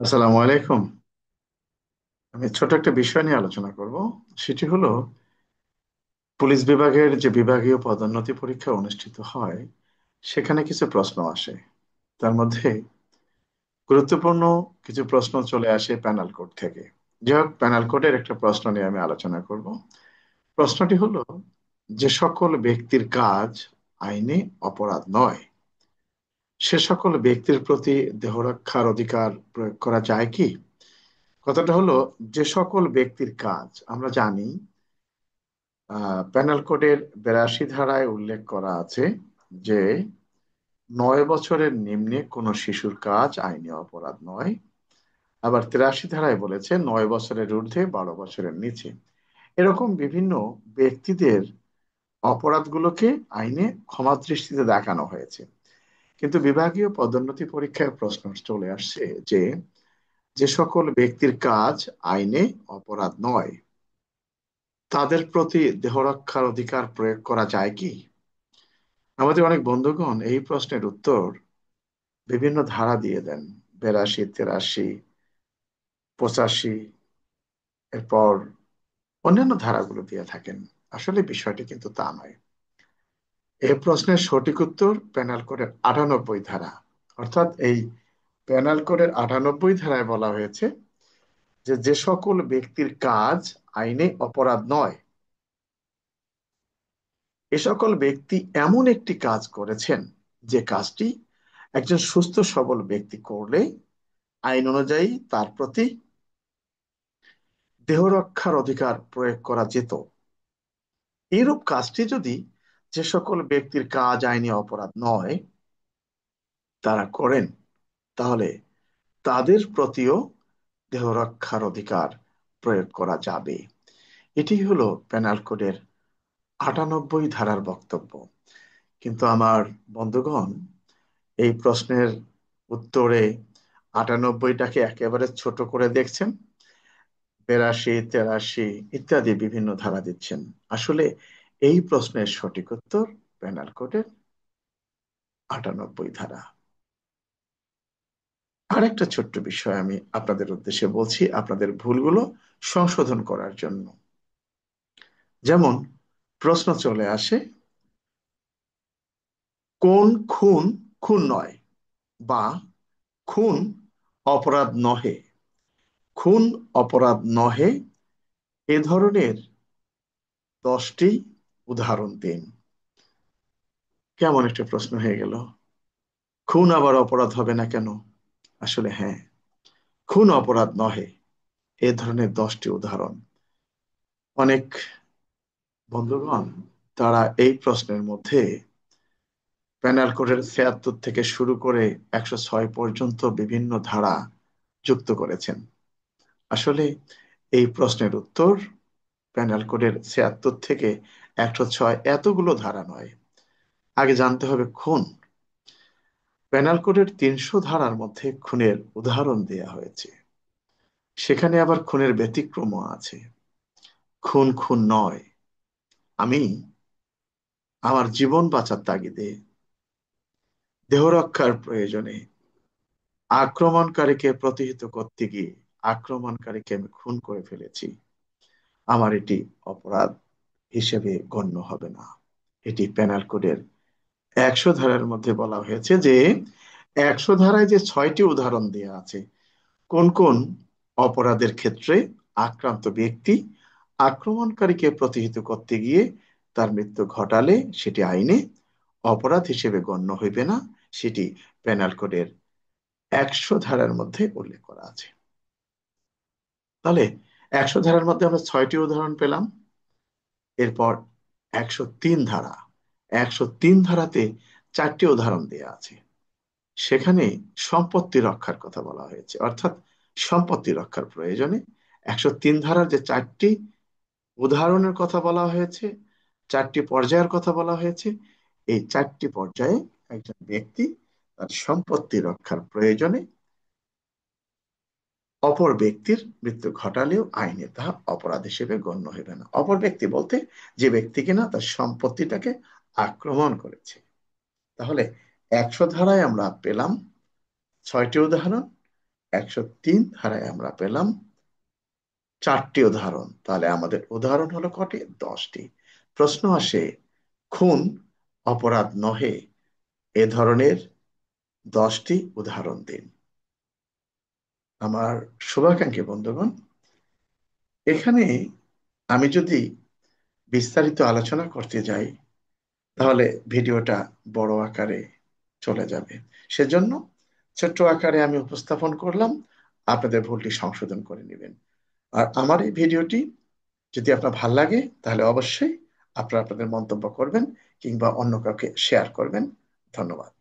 আসসালামু আলাইকুম। আমি ছোট একটা বিষয় নিয়ে আলোচনা করব। সেটি হলো পুলিশ বিভাগের যে বিভাগীয় পদোন্নতি পরীক্ষা অনুষ্ঠিত হয়, সেখানে কিছু প্রশ্ন আসে। তার মধ্যে গুরুত্বপূর্ণ কিছু প্রশ্ন চলে আসে প্যানেল কোড থেকে। যাই হোক, প্যানেল কোডের একটা প্রশ্ন নিয়ে আমি আলোচনা করব। প্রশ্নটি হলো, যে সকল ব্যক্তির কাজ আইনে অপরাধ নয়, সে সকল ব্যক্তির প্রতি দেহরক্ষার অধিকার প্রয়োগ করা যায় কি? কথাটা হলো, যে সকল ব্যক্তির কাজ, আমরা জানি প্যানেল কোডের 82 ধারায় উল্লেখ করা আছে যে 9 বছরের নিম্নে কোনো শিশুর কাজ আইনি অপরাধ নয়। আবার 83 ধারায় বলেছে 9 বছরের ঊর্ধ্বে, 12 বছরের নিচে। এরকম বিভিন্ন ব্যক্তিদের অপরাধগুলোকে আইনে ক্ষমা দৃষ্টিতে দেখানো হয়েছে। কিন্তু বিভাগীয় পদোন্নতি পরীক্ষায় প্রশ্ন চলে আসছে যে যে সকল ব্যক্তির কাজ আইনে অপরাধ নয়, তাদের প্রতি দেহরক্ষার অধিকার প্রয়োগ করা যায় কি? আমাদের অনেক বন্ধুগণ এই প্রশ্নের উত্তর বিভিন্ন ধারা দিয়ে দেন। 82, 83, 85, এরপর অন্যান্য ধারাগুলো দিয়ে থাকেন। আসলে বিষয়টি কিন্তু তা নয়। এই প্রশ্নের সঠিক উত্তর পেনাল কোডের 98 ধারা। অর্থাৎ এই পেনাল কোডের 98 ধারায় বলা হয়েছে যে যে সকল ব্যক্তির কাজ আইনে অপরাধ নয়, এ সকল ব্যক্তি এমন একটি কাজ করেছেন যে কাজটি একজন সুস্থ সবল ব্যক্তি করলে আইন অনুযায়ী তার প্রতি দেহরক্ষার অধিকার প্রয়োগ করা যেত। এইরূপ কাজটি যদি যে সকল ব্যক্তির কাজ আইনি অপরাধ নয় তারা করেন, তাহলে তাদের প্রতিও দেহরক্ষার অধিকার প্রয়োগ করা যাবে। এটি হলো পেনাল কোডের 98 ধারার বক্তব্য। কিন্তু আমার বন্ধুগণ এই প্রশ্নের উত্তরে 98টাকে একেবারে ছোট করে দেখছেন, 82, 83 ইত্যাদি বিভিন্ন ধারা দিচ্ছেন। আসলে এই প্রশ্নের সঠিক উত্তর পেনাল কোডের 98 ধারা। আরেকটা ছোট্ট বিষয় আমি আপনাদের উদ্দেশ্যে বলছি, আপনাদের ভুলগুলো সংশোধন করার জন্য। যেমন প্রশ্ন চলে আসে, কোন খুন খুন নয়, বা খুন অপরাধ নহে, খুন অপরাধ নহে, এ ধরনের 10টি উদাহরণ দিন। কেমন একটা প্রশ্ন হয়ে গেল? খুন আবার অপরাধ হবে না কেন? আসলে হ্যাঁ, খুন অপরাধ নহে, এ ধরনের 10টি উদাহরণ। অনেক বন্ধুগণ তারা এই প্রশ্নের মধ্যে পেনাল কোডের 76 থেকে শুরু করে 106 পর্যন্ত বিভিন্ন ধারা যুক্ত করেছেন। আসলে এই প্রশ্নের উত্তর পেনাল কোডের 76 থেকে 106 এতগুলো ধারা নয়। আগে জানতে হবে খুন। পেনাল কোডের 300 ধারার মধ্যে খুনের উদাহরণ দেয়া হয়েছে। সেখানে আবার খুনের ব্যতিক্রমও আছে। খুন খুন নয়, আমি আমার জীবন বাঁচার তাগিদে, দেহরক্ষার প্রয়োজনে আক্রমণকারীকে প্রতিহত করতে গিয়ে আক্রমণকারীকে আমি খুন করে ফেলেছি, আমার এটি অপরাধ হিসেবে গণ্য হবে না। এটি পেনাল কোডের 100 ধারার মধ্যে বলা হয়েছে যে 100 ধারায় যে 6টি উদাহরণ দেওয়া আছে, কোন কোন অপরাধের ক্ষেত্রে আক্রান্ত ব্যক্তি আক্রমণকারীকে প্রতিহত করতে গিয়ে তার মৃত্যু ঘটালে সেটি আইনে অপরাধ হিসেবে গণ্য হইবে না, সেটি পেনাল কোডের 100 ধারার মধ্যে উল্লেখ করা আছে। তাহলে 100 ধারার মধ্যে আমরা 6টি উদাহরণ পেলাম। এরপর 103 ধারা, 103 ধারাতে 4টি উদাহরণ দেওয়া আছে। সেখানে সম্পত্তি রক্ষার কথা বলা হয়েছে, অর্থাৎ সম্পত্তি রক্ষার প্রয়োজনে 103 ধারার যে 4টি উদাহরণের কথা বলা হয়েছে, 4টি পর্যায়ের কথা বলা হয়েছে, এই 4টি পর্যায়ে একজন ব্যক্তি তার সম্পত্তি রক্ষার প্রয়োজনে অপর ব্যক্তির মৃত্যু ঘটালেও আইনে তাহা অপরাধ হিসেবে গণ্য হইবে না। অপর ব্যক্তি বলতে যে ব্যক্তি কিনা তার সম্পত্তিটাকে আক্রমণ করেছে। তাহলে 100 ধারায় আমরা পেলাম 6টি উদাহরণ, 103 ধারায় আমরা পেলাম 4টি উদাহরণ। তাহলে আমাদের উদাহরণ হলো কটি? 10টি। প্রশ্ন আসে, খুন অপরাধ নহে, এ ধরনের 10টি উদাহরণ দিন। আমার শুভাকাঙ্ক্ষী বন্ধুগণ, এখানে আমি যদি বিস্তারিত আলোচনা করতে যাই তাহলে ভিডিওটা বড় আকারে চলে যাবে। সেজন্য ছোট্ট আকারে আমি উপস্থাপন করলাম, আপনাদের ভুলটি সংশোধন করে নেবেন। আর আমার এই ভিডিওটি যদি আপনার ভাল লাগে তাহলে অবশ্যই আপনারা আপনাদের মন্তব্য করবেন কিংবা অন্য কাউকে শেয়ার করবেন। ধন্যবাদ।